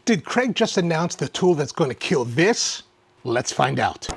Did Kreg just announce the tool that's going to kill this? Let's find out.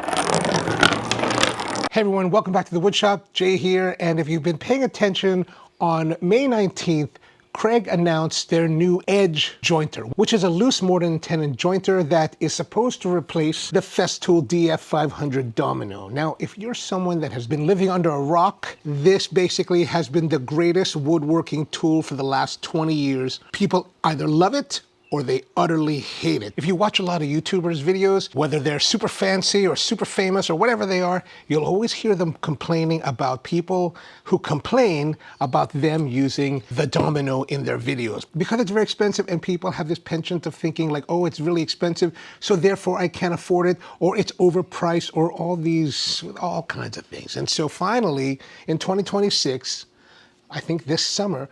Hey everyone, welcome back to the Woodshop. Jay here, and if you've been paying attention, on May 19th, Kreg announced their new Edge jointer, which is a loose mortar and tenon jointer that is supposed to replace the Festool DF 500 Domino. Now, if you're someone that has been living under a rock, this basically has been the greatest woodworking tool for the last 20 years. People either love it or they utterly hate it. If you watch a lot of YouTubers' videos, whether they're super fancy or super famous or whatever they are, you'll always hear them complaining about people who complain about them using the Domino in their videos. Because it's very expensive and people have this penchant of thinking like, oh, it's really expensive, so therefore I can't afford it, or it's overpriced, or all kinds of things. And so finally, in 2026, I think this summer,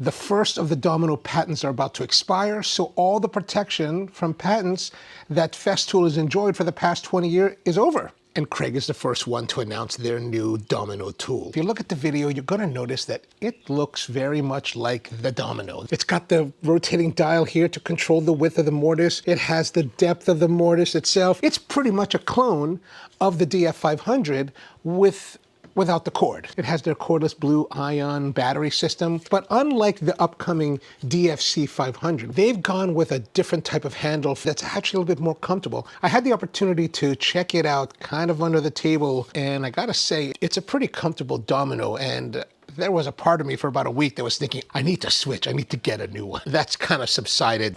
the first of the Domino patents are about to expire, so all the protection from patents that Festool has enjoyed for the past 20 years is over. And Kreg is the first one to announce their new Domino tool. If you look at the video, you're gonna notice that it looks very much like the Domino. It's got the rotating dial here to control the width of the mortise. It has the depth of the mortise itself. It's pretty much a clone of the DF 500 without the cord. It has their cordless blue ion battery system, but unlike the upcoming DFC 500, they've gone with a different type of handle that's actually a little bit more comfortable. I had the opportunity to check it out kind of under the table, and I gotta say, it's a pretty comfortable Domino, and there was a part of me for about a week that was thinking, I need to switch, I need to get a new one. That's kind of subsided.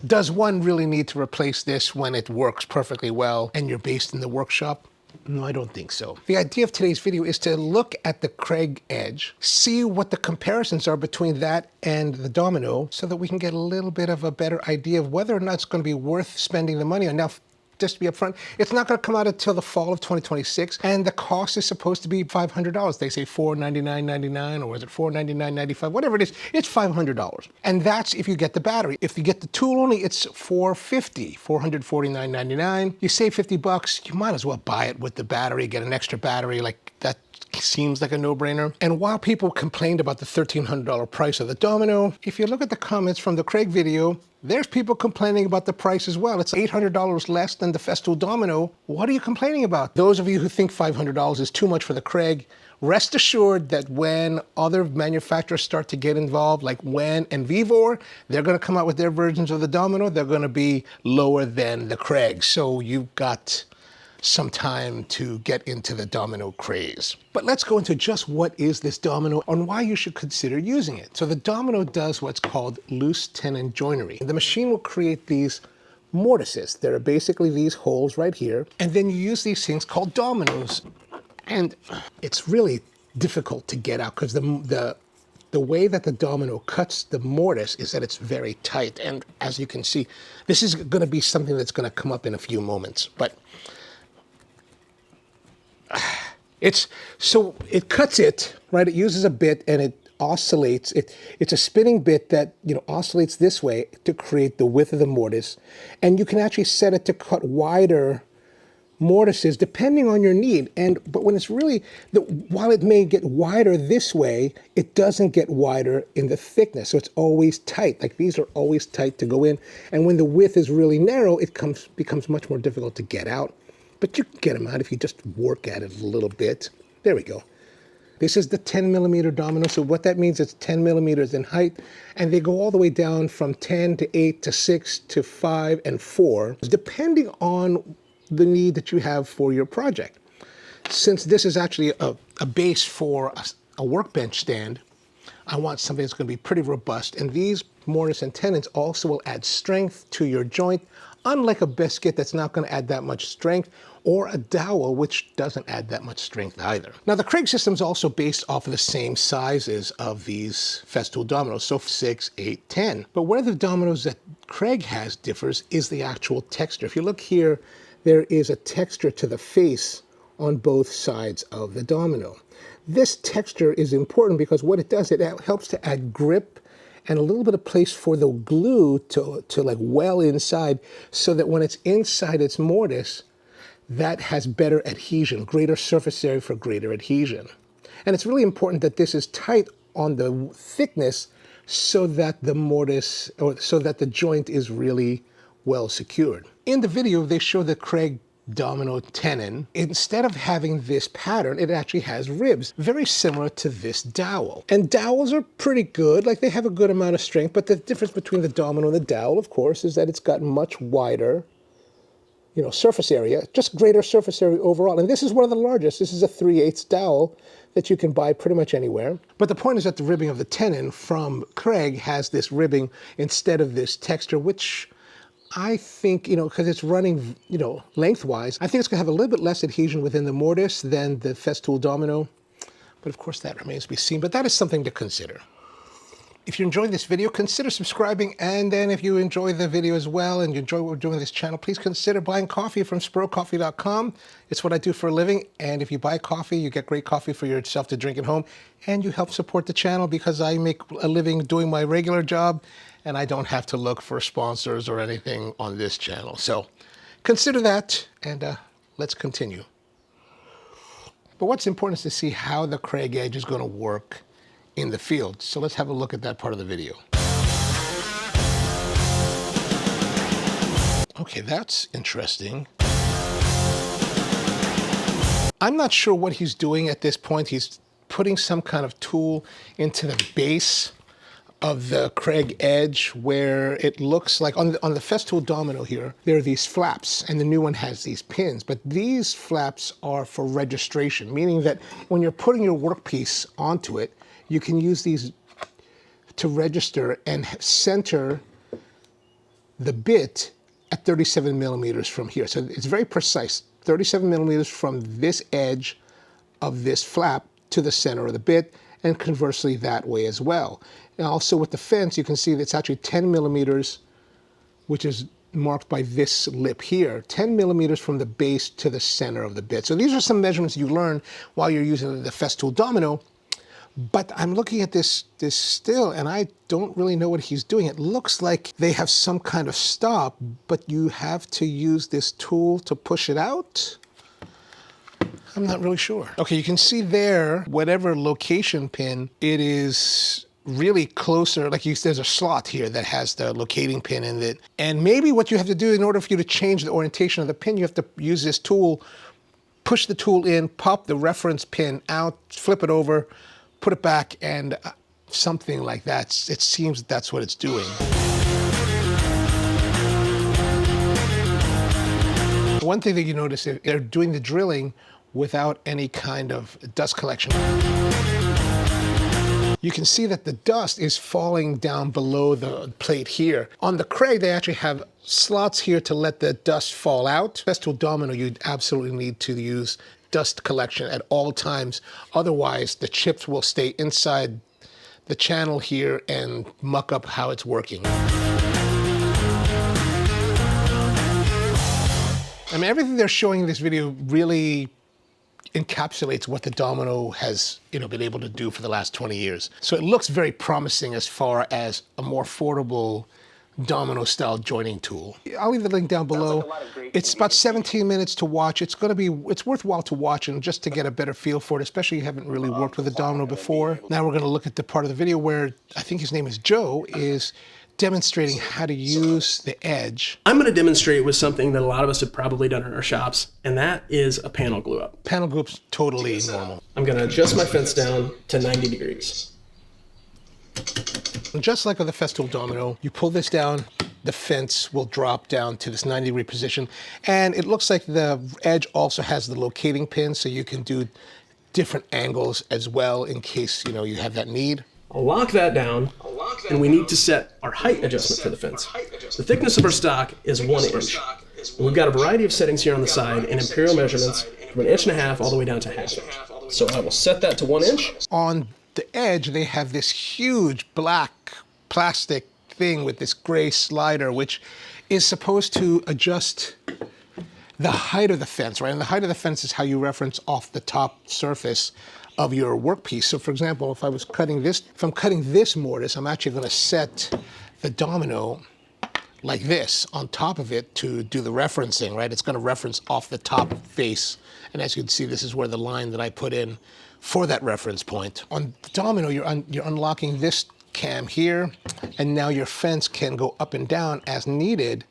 Does one really need to replace this when it works perfectly well and you're based in the workshop? No, I don't think so. The idea of today's video is to look at the Kreg Edge, see what the comparisons are between that and the Domino, so that we can get a little bit of a better idea of whether or not it's going to be worth spending the money on. Now, just to be upfront, it's not going to come out until the fall of 2026, and the cost is supposed to be $500. They say $499.99, or is it $499.95? Whatever it is, it's $500. And that's if you get the battery. If you get the tool only, it's $450, $449.99. You save 50 bucks, you might as well buy it with the battery, get an extra battery, like that seems like a no-brainer. And while people complained about the $1,300 price of the Domino, if you look at the comments from the Kreg video, there's people complaining about the price as well. It's $800 less than the Festool Domino. What are you complaining about? Those of you who think $500 is too much for the Kreg, rest assured that when other manufacturers start to get involved, like Wen and Vivor, they're gonna come out with their versions of the Domino. They're gonna be lower than the Kreg. So you've got some time to get into the Domino craze. But let's go into just what is this Domino and why you should consider using it. So the Domino does what's called loose tenon joinery. The machine will create these mortises. There are basically these holes right here, and then you use these things called dominoes. And it's really difficult to get out because the way that the Domino cuts the mortise is that it's very tight. And as you can see, this is gonna be something that's gonna come up in a few moments. But so it cuts it, right? It uses a bit and it oscillates. It's a spinning bit that, oscillates this way to create the width of the mortise. And you can actually set it to cut wider mortises depending on your need. But when it's really, while it may get wider this way, it doesn't get wider in the thickness. So it's always tight. Like these are always tight to go in. And when the width is really narrow, it becomes much more difficult to get out. But you can get them out if you just work at it a little bit. There we go. This is the 10mm Domino. So what that means is 10 millimeters in height, and they go all the way down from 10 to 8 to 6 to 5 and 4, depending on the need that you have for your project. Since this is actually a base for a workbench stand, I want something that's going to be pretty robust. And these mortise and tenons also will add strength to your joint, unlike a biscuit that's not going to add that much strength, or a dowel, which doesn't add that much strength either. Now, the Kreg system is also based off of the same sizes of these Festool dominoes, so 6, 8, 10. But where the dominoes that Kreg has differs is the actual texture. If you look here, there is a texture to the face on both sides of the domino. This texture is important because what it does, it helps to add grip and a little bit of place for the glue to like well inside, so that when it's inside its mortise, that has better adhesion, greater surface area for greater adhesion. And it's really important that this is tight on the thickness so that the mortise, or so that the joint is really well secured. In the video, they show the Kreg Domino tenon. Instead of having this pattern, it actually has ribs, very similar to this dowel. And dowels are pretty good, like they have a good amount of strength, but the difference between the Domino and the dowel, of course, is that it's got much wider, surface area, just greater surface area overall. And this is one of the largest. This is a 3/8 dowel that you can buy pretty much anywhere. But the point is that the ribbing of the tenon from Kreg has this ribbing instead of this texture, which I think, because it's running, lengthwise, I think it's going to have a little bit less adhesion within the mortise than the Festool Domino. But of course, that remains to be seen. But that is something to consider. If you enjoyed this video, consider subscribing. And then if you enjoy the video as well and you enjoy what we're doing on this channel, please consider buying coffee from SpurrowCoffee.com. It's what I do for a living. And if you buy coffee, you get great coffee for yourself to drink at home. And you help support the channel because I make a living doing my regular job and I don't have to look for sponsors or anything on this channel. So consider that, and let's continue. But what's important is to see how the Kreg Edge is going to work in the field. So let's have a look at that part of the video. Okay, that's interesting. I'm not sure what he's doing at this point. He's putting some kind of tool into the base of the Kreg Edge, where it looks like on the Festool Domino here, there are these flaps, and the new one has these pins. But these flaps are for registration, meaning that when you're putting your workpiece onto it, you can use these to register and center the bit at 37 millimeters from here. So it's very precise, 37 millimeters from this edge of this flap to the center of the bit, and conversely that way as well. And also with the fence, you can see that it's actually 10 millimeters, which is marked by this lip here, 10 millimeters from the base to the center of the bit. So these are some measurements you learn while you're using the Festool Domino. But I'm looking at this still, and I don't really know what he's doing. It looks like they have some kind of stop, but you have to use this tool to push it out. I'm not really sure. Okay, you can see there, whatever location pin, it is really closer, like there's a slot here that has the locating pin in it. And maybe what you have to do in order for you to change the orientation of the pin, you have to use this tool, push the tool in, pop the reference pin out, flip it over, put it back, and something like that. It seems that's what it's doing. One thing that you notice, they're doing the drilling without any kind of dust collection. You can see that the dust is falling down below the plate here. On the Kreg, they actually have slots here to let the dust fall out. Festool Domino, you absolutely need to use dust collection at all times. Otherwise, the chips will stay inside the channel here and muck up how it's working. I mean, everything they're showing in this video really encapsulates what the Domino has, been able to do for the last 20 years. So it looks very promising as far as a more affordable Domino-style joining tool. I'll leave the link down below. It's about 17 minutes to watch. It's worthwhile to watch and just to get a better feel for it, especially if you haven't really worked with a Domino before. Now we're going to look at the part of the video where I think his name is Joe, is demonstrating how to use the edge. I'm going to demonstrate with something that a lot of us have probably done in our shops, and that is a panel glue up. Panel glue up's totally normal. I'm going to adjust my fence down to 90 degrees. Just like with the Festool Domino, you pull this down, the fence will drop down to this 90-degree position. And it looks like the edge also has the locating pin, so you can do different angles as well in case, you have that need. I'll lock that down, and we need to set our height adjustment for the fence. The thickness of our stock is 1 inch. And we've got a variety of settings here on the side and imperial measurements from 1.5 inches all the way down to 1/2 inch. So I will set that to 1 inch. On the edge, they have this huge black plastic thing with this gray slider, which is supposed to adjust the height of the fence, right? And the height of the fence is how you reference off the top surface of your workpiece. So for example, if I'm cutting this mortise, I'm actually going to set the Domino like this on top of it to do the referencing, right? It's going to reference off the top face. And as you can see, this is where the line that I put in for that reference point. On the Domino, you're unlocking this cam here, and now your fence can go up and down as needed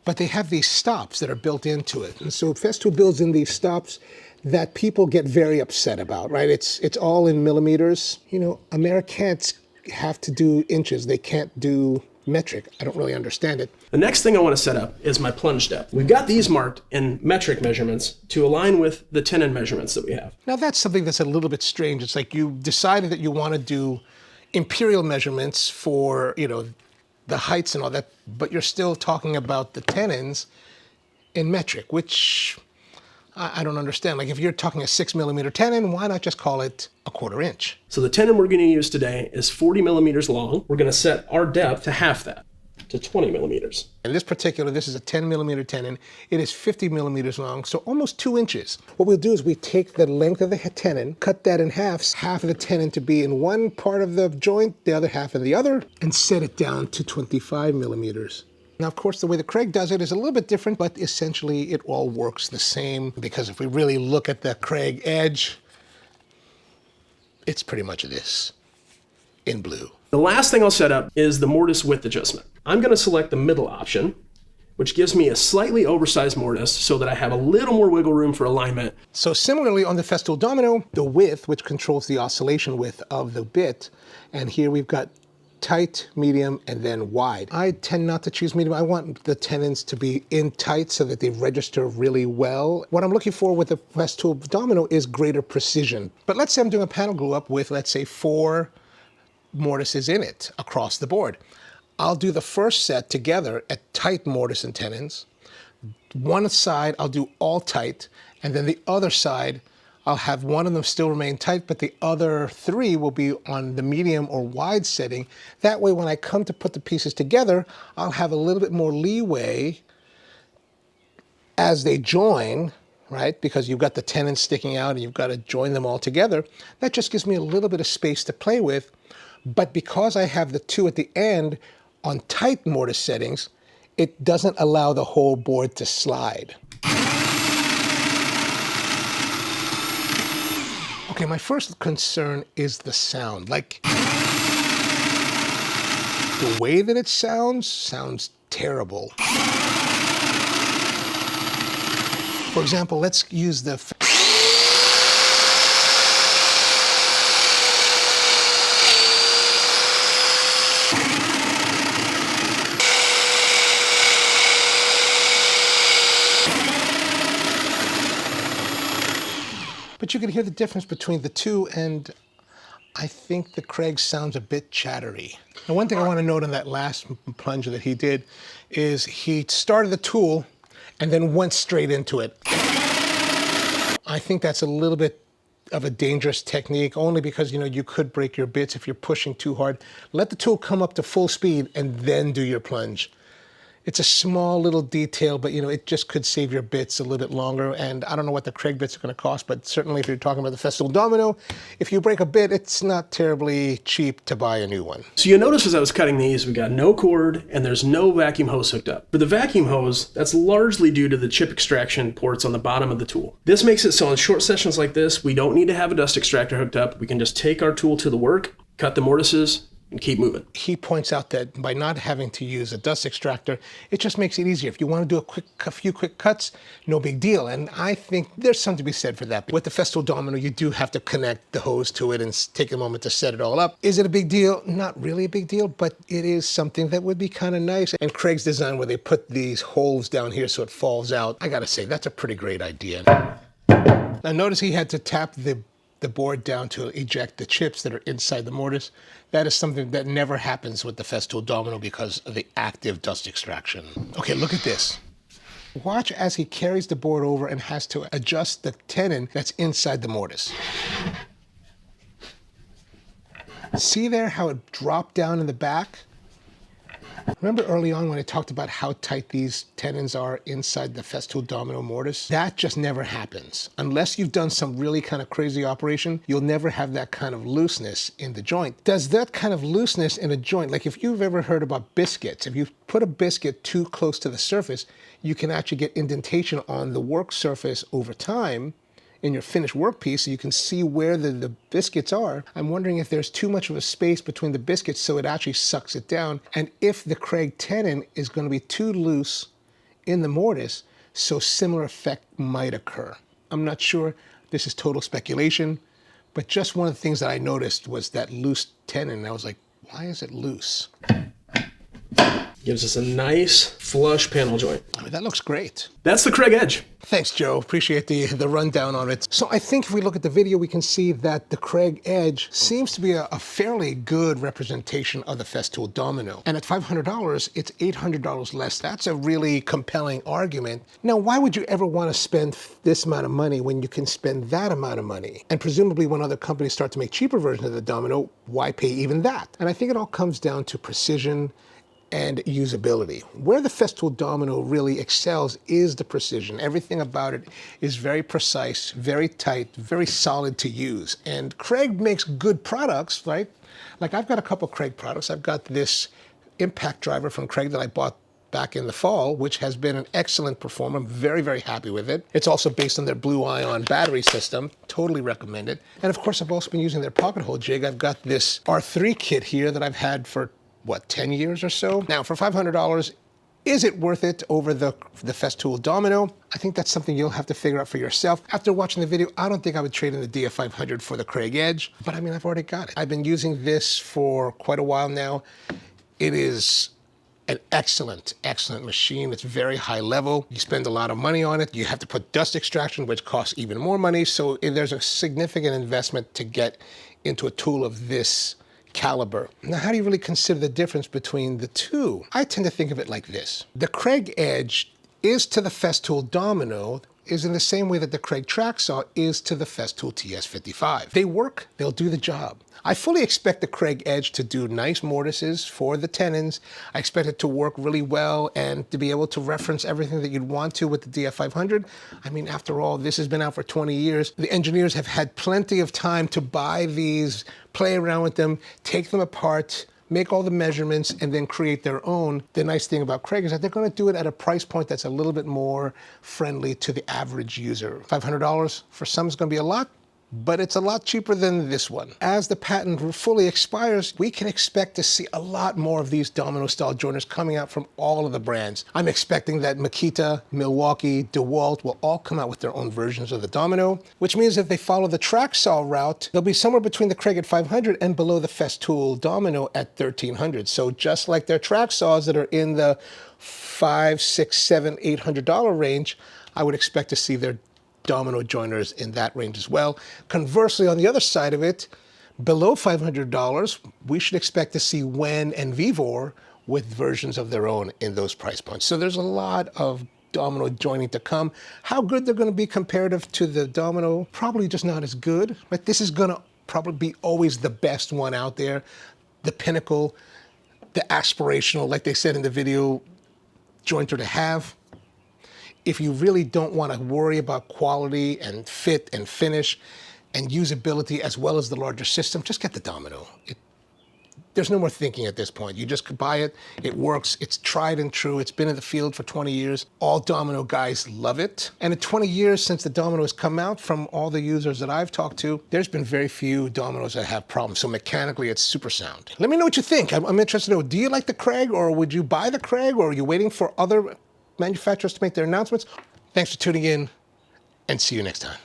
but they have these stops that are built into it. And so Festool builds in these stops that people get very upset about, right? It's all in millimeters. You know, Americans have to do inches. They can't do metric. I don't really understand it. The next thing I want to set up is my plunge depth. We've got these marked in metric measurements to align with the tenon measurements that we have. Now that's something that's a little bit strange. It's like you decided that you want to do imperial measurements for, you know, the heights and all that, but you're still talking about the tenons in metric, which I don't understand. Like if you're talking a 6mm tenon, why not just call it a 1/4 inch? So the tenon we're going to use today is 40 millimeters long. We're going to set our depth to half that, to 20 millimeters. In this particular, this is a 10mm tenon. It is 50 millimeters long, so almost 2 inches. What we'll do is we take the length of the tenon, cut that in half of the tenon to be in one part of the joint, the other half in the other, and set it down to 25 millimeters. Now, of course, the way the Kreg does it is a little bit different, but essentially it all works the same, because if we really look at the Kreg Edge, it's pretty much this in blue. The last thing I'll set up is the mortise width adjustment. I'm going to select the middle option, which gives me a slightly oversized mortise so that I have a little more wiggle room for alignment. So similarly on the Festool Domino, the width, which controls the oscillation width of the bit, and here we've got tight, medium, and then wide. I tend not to choose medium. I want the tenons to be in tight so that they register really well. What I'm looking for with the Festool Domino is greater precision. But let's say I'm doing a panel glue up with, let's say, 4 mortises in it across the board. I'll do the first set together at tight mortise and tenons. One side I'll do all tight, and then the other side I'll have one of them still remain tight, but the other 3 will be on the medium or wide setting. That way, when I come to put the pieces together, I'll have a little bit more leeway as they join, right? Because you've got the tenons sticking out and you've got to join them all together. That just gives me a little bit of space to play with. But because I have the 2 at the end on tight mortise settings, it doesn't allow the whole board to slide. Okay, my first concern is the sound. Like, the way that it sounds terrible. For example, let's use the but you can hear the difference between the 2, and I think the Kreg sounds a bit chattery. Now, one thing I want to note on that last plunger that he did is he started the tool and then went straight into it. I think that's a little bit of a dangerous technique, only because, you know, you could break your bits if you're pushing too hard. Let the tool come up to full speed and then do your plunge. It's a small little detail, but, you know, it just could save your bits a little bit longer. And I don't know what the Kreg bits are going to cost, but certainly if you're talking about the Festool Domino, if you break a bit, it's not terribly cheap to buy a new one. So you notice as I was cutting these, we got no cord and there's no vacuum hose hooked up. For the vacuum hose, that's largely due to the chip extraction ports on the bottom of the tool. This makes it so in short sessions like this, we don't need to have a dust extractor hooked up. We can just take our tool to the work, cut the mortises, and keep moving. He points out that by not having to use a dust extractor, it just makes it easier. If you want to do a few quick cuts, no big deal. And I think there's something to be said for that. With the Festool Domino, you do have to connect the hose to it and take a moment to set it all up. Is it a big deal? Not really a big deal, but it is something that would be kind of nice. And Kreg's design where they put these holes down here so it falls out, I gotta say, that's a pretty great idea. Now notice he had to tap the board down to eject the chips that are inside the mortise. That is something that never happens with the Festool Domino because of the active dust extraction. Okay, look at this. Watch as he carries the board over and has to adjust the tenon that's inside the mortise. See there how it dropped down in the back? Remember early on when I talked about how tight these tenons are inside the Festool Domino mortise? That just never happens. Unless you've done some really kind of crazy operation, you'll never have that kind of looseness in the joint. Does that kind of looseness in a joint, like if you've ever heard about biscuits, if you put a biscuit too close to the surface, you can actually get indentation on the work surface over time in your finished workpiece, so you can see where the biscuits are. I'm wondering if there's too much of a space between the biscuits so it actually sucks it down, and if the Kreg tenon is going to be too loose in the mortise, so similar effect might occur. I'm not sure. This is total speculation, but just one of the things that I noticed was that loose tenon. I was like, why is it loose? Gives us a nice flush panel joint. I mean, that looks great. That's the Kreg Edge. Thanks, Joe. Appreciate the rundown on it. So I think if we look at the video, we can see that the Kreg Edge seems to be a fairly good representation of the Festool Domino. And at $500, it's $800 less. That's a really compelling argument. Now, why would you ever want to spend this amount of money when you can spend that amount of money? And presumably when other companies start to make cheaper versions of the Domino, why pay even that? And I think it all comes down to precision and usability. Where the Festool Domino really excels is the precision. Everything about it is very precise, very tight, very solid to use. And Kreg makes good products, right? Like I've got a couple Kreg products. I've got this impact driver from Kreg that I bought back in the fall, which has been an excellent performer. I'm very, very happy with it. It's also based on their blue ion battery system. Totally recommend it. And of course, I've also been using their pocket hole jig. I've got this R3 kit here that I've had for what, 10 years or so? Now, for $500, is it worth it over the Festool Domino? I think that's something you'll have to figure out for yourself. After watching the video, I don't think I would trade in the DF500 for the Kreg Edge, but I mean, I've already got it. I've been using this for quite a while now. It is an excellent, excellent machine. It's very high level. You spend a lot of money on it. You have to put dust extraction, which costs even more money. So there's a significant investment to get into a tool of this caliber. Now, how do you really consider the difference between the two? I tend to think of it like this. The Kreg Edge is to the Festool Domino is in the same way that the Kreg track saw is to the Festool TS55. They work, they'll do the job. I fully expect the Kreg Edge to do nice mortises for the tenons. I expect it to work really well and to be able to reference everything that you'd want to with the DF500. I mean, after all, this has been out for 20 years. The engineers have had plenty of time to buy these, play around with them, take them apart, make all the measurements, and then create their own. The nice thing about Kreg is that they're going to do it at a price point that's a little bit more friendly to the average user. $500 for some is going to be a lot, but it's a lot cheaper than this one. As the patent fully expires, we can expect to see a lot more of these domino-style joiners coming out from all of the brands. I'm expecting that Makita, Milwaukee, DeWalt will all come out with their own versions of the Domino, which means if they follow the track saw route, they'll be somewhere between the Kreg at $500 and below the Festool Domino at $1,300. So just like their track saws that are in the $500, $600, $700, $800 range, I would expect to see their Domino joiners in that range as well. Conversely, on the other side of it, below $500, we should expect to see Wen and Vevor with versions of their own in those price points. So there's a lot of Domino joining to come. How good they're going to be comparative to the Domino, probably just not as good, but this is going to probably be always the best one out there, the pinnacle, the aspirational, like they said in the video, jointer to have. If you really don't want to worry about quality and fit and finish and usability as well as the larger system, just get the Domino. There's no more thinking at this point. You just buy it, it works, it's tried and true, it's been in the field for 20 years. All Domino guys love it. And in 20 years since the Domino has come out, from all the users that I've talked to, there's been very few Dominoes that have problems. So mechanically, it's super sound. Let me know what you think. I'm interested to know, do you like the Kreg, or would you buy the Kreg, or are you waiting for other manufacturers to make their announcements? Thanks for tuning in, and see you next time.